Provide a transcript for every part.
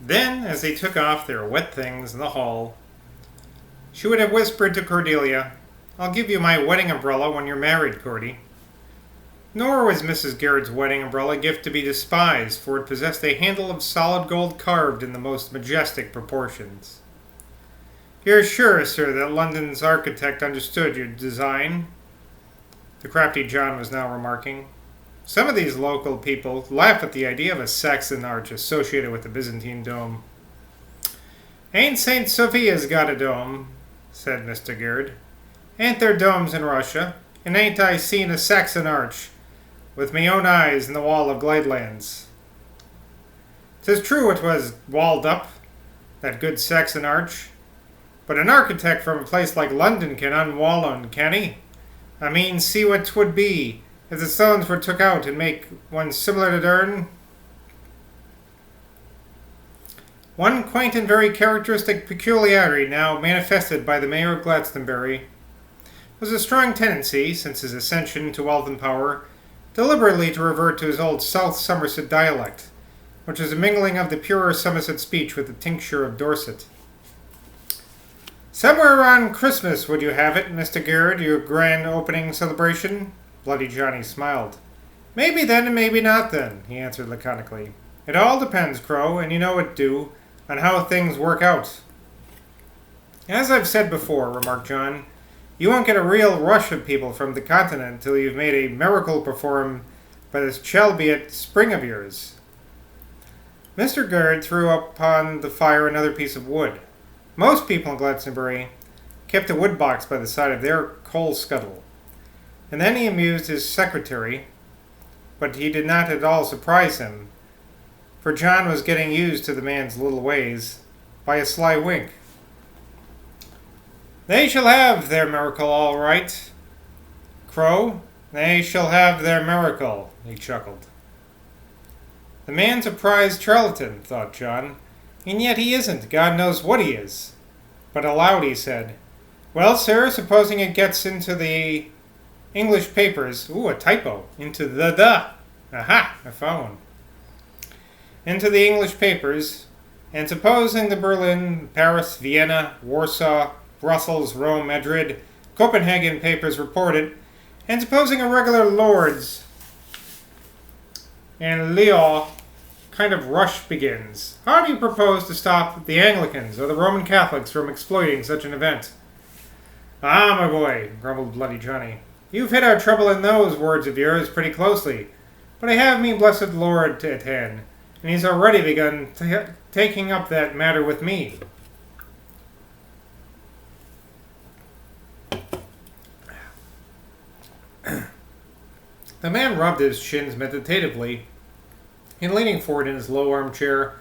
Then, as they took off their wet things in the hall, she would have whispered to Cordelia, "I'll give you my wedding umbrella when you're married, Cordy." Nor was Mrs. Garrett's wedding umbrella gift to be despised, for it possessed a handle of solid gold carved in the most majestic proportions. "You're sure, sir, that London's architect understood your design?" the crafty John was now remarking. "Some of these local people laugh at the idea of a Saxon Arch associated with the Byzantine dome." "Ain't St. Sophia's got a dome?" said Mr. Garrett. "Ain't there domes in Russia? And ain't I seen a Saxon Arch with me own eyes in the wall of Glidelands? 'Tis true it was walled up, that good Saxon Arch, but an architect from a place like London can unwall un, can he? I mean, see what 'twould be if the stones were took out and make one similar to dern." One quaint and very characteristic peculiarity now manifested by the mayor of Glastonbury was a strong tendency, since his ascension to wealth and power, deliberately to revert to his old South Somerset dialect, which was a mingling of the purer Somerset speech with the tincture of Dorset. "Somewhere around Christmas, would you have it, Mr. Garrett, your grand opening celebration?" Bloody Johnny smiled. "Maybe then and maybe not then," he answered laconically. "It all depends, Crow, and you know it do, on how things work out." "As I've said before," remarked John, "you won't get a real rush of people from the continent till you've made a miracle performed by this Chalbeate spring of yours." Mr. Garrett threw upon the fire another piece of wood. Most people in Glastonbury kept a wood box by the side of their coal scuttle. And then he amused his secretary, but he did not at all surprise him, for John was getting used to the man's little ways, by a sly wink. "They shall have their miracle all right, Crow. They shall have their miracle," he chuckled. "The man's a prize charlatan," thought John, "and yet he isn't. God knows what he is." But aloud he said, "Well, sir, supposing it gets into the English papers—" Ooh, a typo. Into the. Aha, I found one. "Into the English papers, and supposing the Berlin, Paris, Vienna, Warsaw, Brussels, Rome, Madrid, Copenhagen papers report it, and supposing a regular Lords and Lyon kind of rush begins, how do you propose to stop the Anglicans or the Roman Catholics from exploiting such an event?" "Ah, my boy," grumbled Bloody Johnny, "you've hit our trouble in those words of yours pretty closely, but I have me blessed Lord at hand, and he's already begun taking up that matter with me." The man rubbed his shins meditatively, and leaning forward in his low armchair,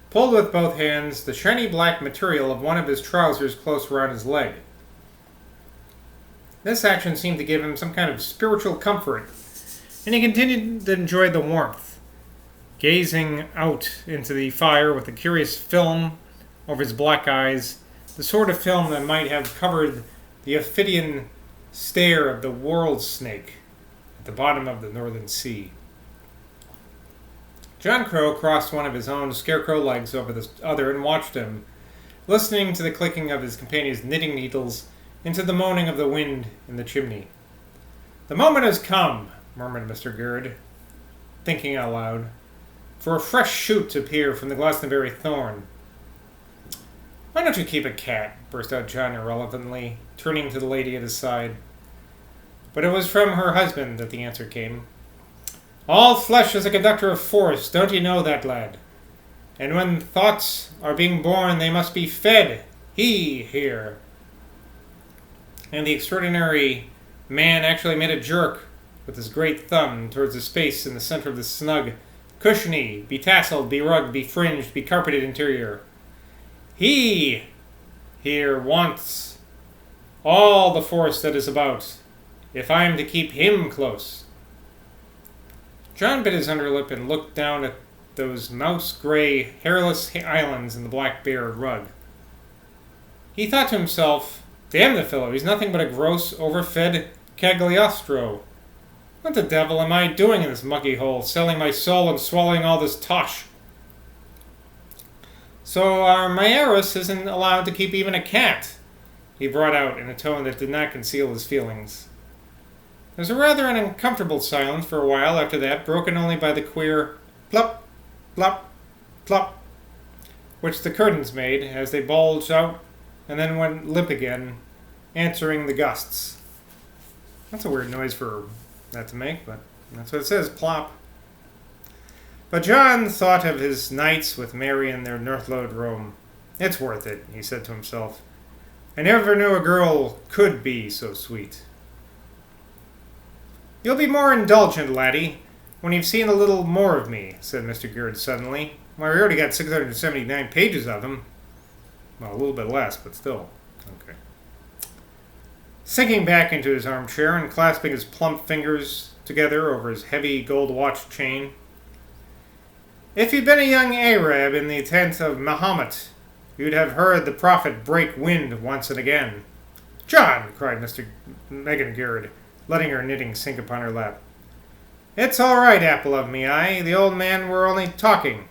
pulled with both hands the shiny black material of one of his trousers close around his leg. This action seemed to give him some kind of spiritual comfort, and he continued to enjoy the warmth, gazing out into the fire with a curious film over his black eyes, the sort of film that might have covered the Ophidian stare of the world snake at the bottom of the northern sea. John Crow crossed one of his own scarecrow legs over the other and watched him, listening to the clicking of his companion's knitting needles and to the moaning of the wind in the chimney. "The moment has come," murmured Mr. Garrett, thinking out loud, "for a fresh shoot to appear from the Glastonbury thorn." "Why don't you keep a cat?" burst out John irrelevantly, turning to the lady at his side. But it was from her husband that the answer came. "All flesh is a conductor of force, don't you know that, lad? And when thoughts are being born, they must be fed. Here." And the extraordinary man actually made a jerk with his great thumb towards the space in the center of the snug, cushiony, betasseled, berugged, befringed, becarpeted interior. "He here wants all the force that is about, if I am to keep him close." John bit his underlip and looked down at those mouse-gray, hairless islands in the black bear rug. He thought to himself, "Damn the fellow, he's nothing but a gross, overfed Cagliostro. What the devil am I doing in this mucky hole, selling my soul and swallowing all this tosh?" So our Mayeris isn't allowed to keep even a cat, he brought out in a tone that did not conceal his feelings. There was a rather uncomfortable silence for a while after that, broken only by the queer plop, plop, plop, which the curtains made as they bulged out and then went limp again, answering the gusts. That's a weird noise for that to make, but that's what it says, plop. But John thought of his nights with Mary in their Northlode room. It's worth it, he said to himself. I never knew a girl could be so sweet. You'll be more indulgent, laddie, when you've seen a little more of me, said Mr. Gurd suddenly. Well, we already got 679 pages of him. Well, a little bit less, but still. Okay. Sinking back into his armchair and clasping his plump fingers together over his heavy gold watch chain. If you'd been a young Arab in the tent of Mahomet, you'd have heard the prophet break wind once and again. John, cried Megan Gurd, letting her knitting sink upon her lap. It's all right, apple of me eye. The old man were only talking.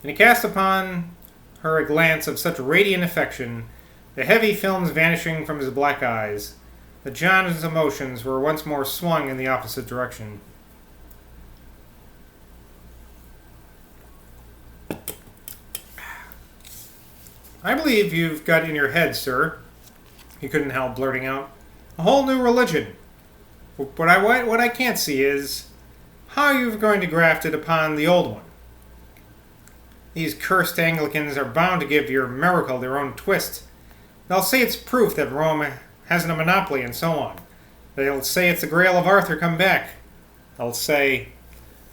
And he cast upon her a glance of such radiant affection, the heavy films vanishing from his black eyes, that John's emotions were once more swung in the opposite direction. I believe you've got in your head, sir, he couldn't help blurting out, a whole new religion. What I can't see is how you're going to graft it upon the old one. These cursed Anglicans are bound to give your miracle their own twist. They'll say it's proof that Rome hasn't a monopoly and so on. They'll say it's the Grail of Arthur come back. They'll say,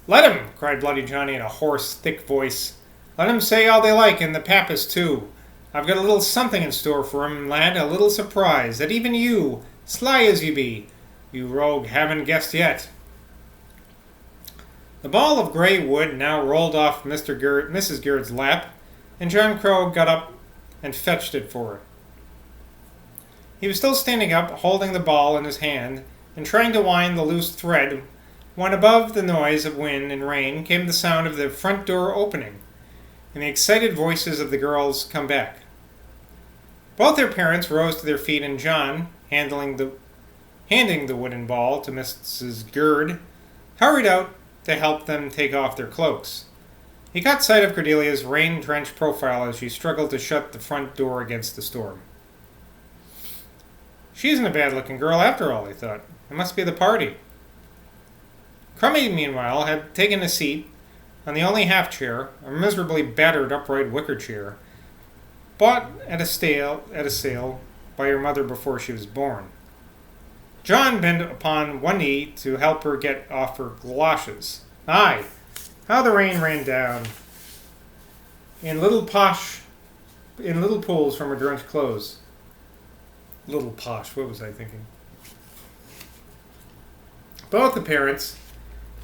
Let him, cried Bloody Johnny in a hoarse, thick voice. Let him say all they like, and the Papists too. I've got a little something in store for him, lad, a little surprise, that even you, sly as you be, you rogue, haven't guessed yet. The ball of grey wood now rolled off Mrs. Gurd's lap, and John Crow got up and fetched it for her. He was still standing up, holding the ball in his hand, and trying to wind the loose thread, when above the noise of wind and rain came the sound of the front door opening, and the excited voices of the girls come back. Both their parents rose to their feet, and John, handing the wooden ball to Mrs. Gurd, hurried out to help them take off their cloaks. He caught sight of Cordelia's rain-drenched profile as she struggled to shut the front door against the storm. She isn't a bad-looking girl after all, he thought. It must be the party. Crumby, meanwhile, had taken a seat on the only half-chair, a miserably battered upright wicker chair, bought at a sale by her mother before she was born. John bent upon one knee to help her get off her galoshes. Aye, how the rain ran down in little pools from her drenched clothes. Little posh, what was I thinking? Both the parents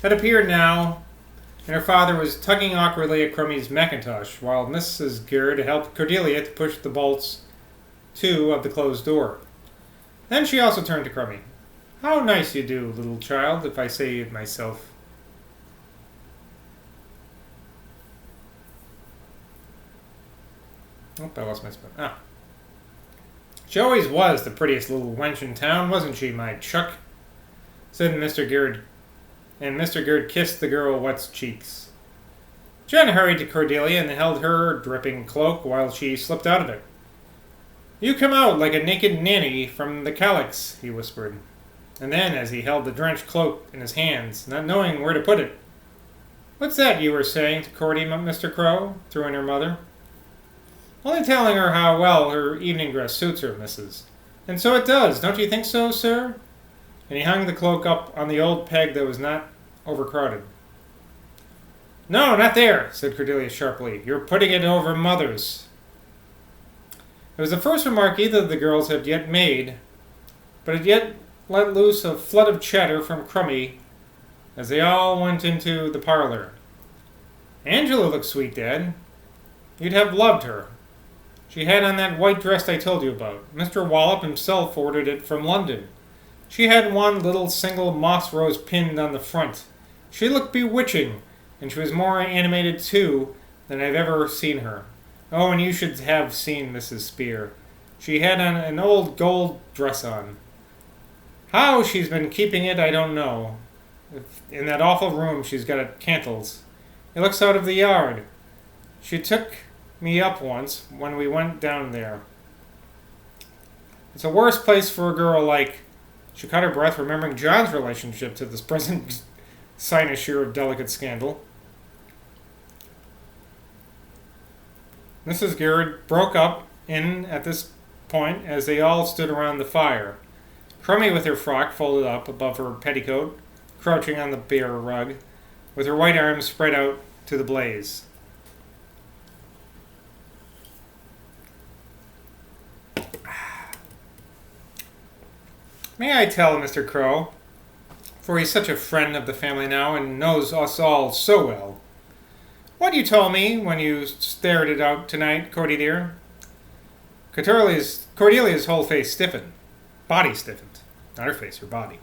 had appeared now, and her father was tugging awkwardly at Crummy's mackintosh, while Mrs. Gurd helped Cordelia to push the bolts to of the closed door. Then she also turned to Crummy. How nice you do, little child, if I say it myself. Oh, I lost my spot. She always was the prettiest little wench in town, wasn't she, my chuck? Said Mr. Gurd, and Mr. Gurd kissed the girl wet cheeks. John hurried to Cordelia and held her dripping cloak while she slipped out of it. You come out like a naked nanny from the calyx, he whispered. And then, as he held the drenched cloak in his hands, not knowing where to put it, What's that you were saying to Cordy, Mr. Crow? Threw in her mother. Only telling her how well her evening dress suits her, missus. And so it does, don't you think so, sir? And he hung the cloak up on the old peg that was not overcrowded. No, not there, said Cordelia sharply. You're putting it over mother's. It was the first remark either of the girls had yet made, but it yet let loose a flood of chatter from Crummy as they all went into the parlor. Angela looked sweet, Dad. You'd have loved her. She had on that white dress I told you about. Mr. Wallop himself ordered it from London. She had one little single moss rose pinned on the front. She looked bewitching, and she was more animated, too, than I've ever seen her. Oh, and you should have seen Mrs. Spear. She had an old gold dress on. How she's been keeping it, I don't know. In that awful room she's got at Cantle's. It looks out of the yard. She took me up once when we went down there. It's a worse place for a girl like... She caught her breath, remembering John's relationship to this present cynosure of delicate scandal. Mrs. Garrett broke up in at this point as they all stood around the fire. Crummy with her frock folded up above her petticoat, crouching on the bare rug, with her white arms spread out to the blaze. May I tell Mr. Crow, for he's such a friend of the family now and knows us all so well, what you told me when you stared it out tonight, Cordy dear? Cordelia's whole face stiffened. Body stiffened. Not her face, her body.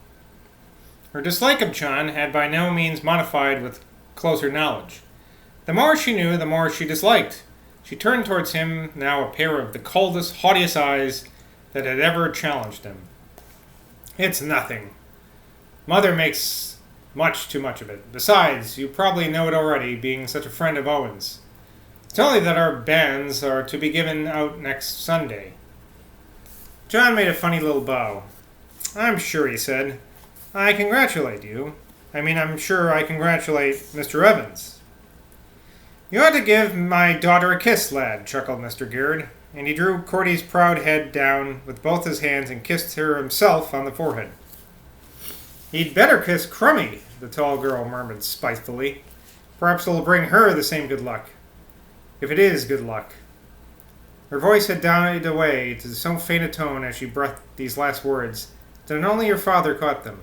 Her dislike of John had by no means modified with closer knowledge. The more she knew, the more she disliked. She turned towards him, now a pair of the coldest, haughtiest eyes that had ever challenged him. It's nothing. Mother makes much too much of it. Besides, you probably know it already, being such a friend of Owen's. It's only that our banns are to be given out next Sunday. John made a funny little bow. I'm sure, he said. I congratulate you. I'm sure I congratulate Mr. Evans. You ought to give my daughter a kiss, lad, chuckled Mr. Garrett, and he drew Cordy's proud head down with both his hands and kissed her himself on the forehead. He'd better kiss Crummy, the tall girl murmured spitefully. Perhaps it'll bring her the same good luck. If it is good luck. Her voice had died away to so faint a tone as she breathed these last words that only her father caught them.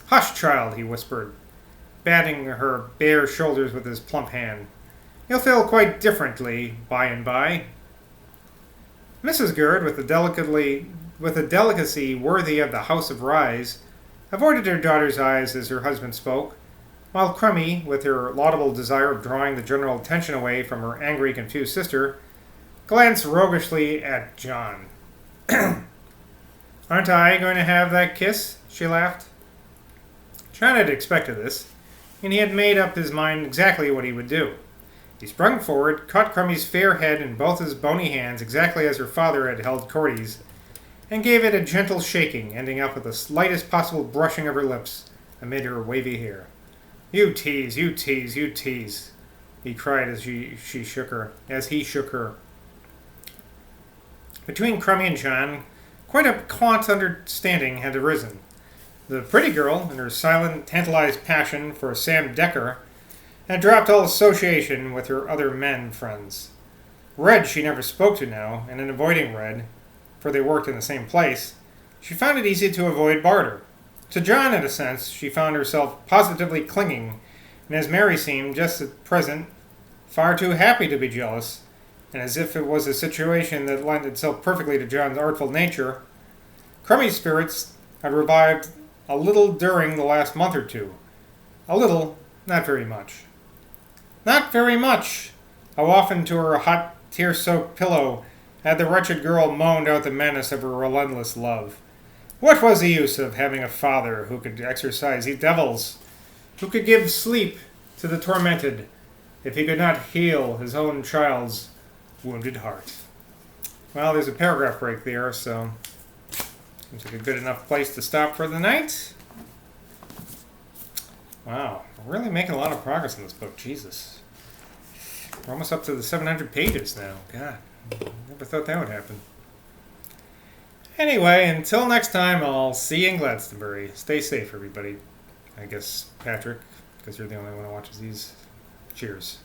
Hush, child, he whispered, batting her bare shoulders with his plump hand. You'll feel quite differently by and by. Mrs. Garrett, with a delicacy worthy of the House of Rise, avoided her daughter's eyes as her husband spoke, while Crummy, with her laudable desire of drawing the general attention away from her angry, confused sister, glanced roguishly at John. Aren't I going to have that kiss? She laughed. John had expected this, and he had made up his mind exactly what he would do. He sprung forward, caught Crummy's fair head in both his bony hands exactly as her father had held Cordy's, and gave it a gentle shaking, ending up with the slightest possible brushing of her lips amid her wavy hair. You tease, you tease, you tease, he cried as he shook her. Between Crummy and John, quite a quaint understanding had arisen. The pretty girl, in her silent, tantalized passion for Sam Decker, had dropped all association with her other men friends. Red she never spoke to now, and in avoiding Red, for they worked in the same place, she found it easy to avoid Barter. To John, in a sense, she found herself positively clinging, and as Mary seemed, just at present, far too happy to be jealous, and as if it was a situation that lent itself perfectly to John's artful nature, Crummy's spirits had revived a little during the last month or two. A little, not very much. Not very much! How often to her hot, tear-soaked pillow had the wretched girl moaned out the menace of her relentless love. What was the use of having a father who could exorcise the devils, who could give sleep to the tormented, if he could not heal his own child's wounded heart? Well, there's a paragraph break there, so seems like a good enough place to stop for the night. Wow, we're really making a lot of progress in this book. Jesus. We're almost up to the 700 pages now. God, never thought that would happen. Anyway, until next time, I'll see you in Glastonbury. Stay safe, everybody. I guess, Patrick, because you're the only one who watches these. Cheers.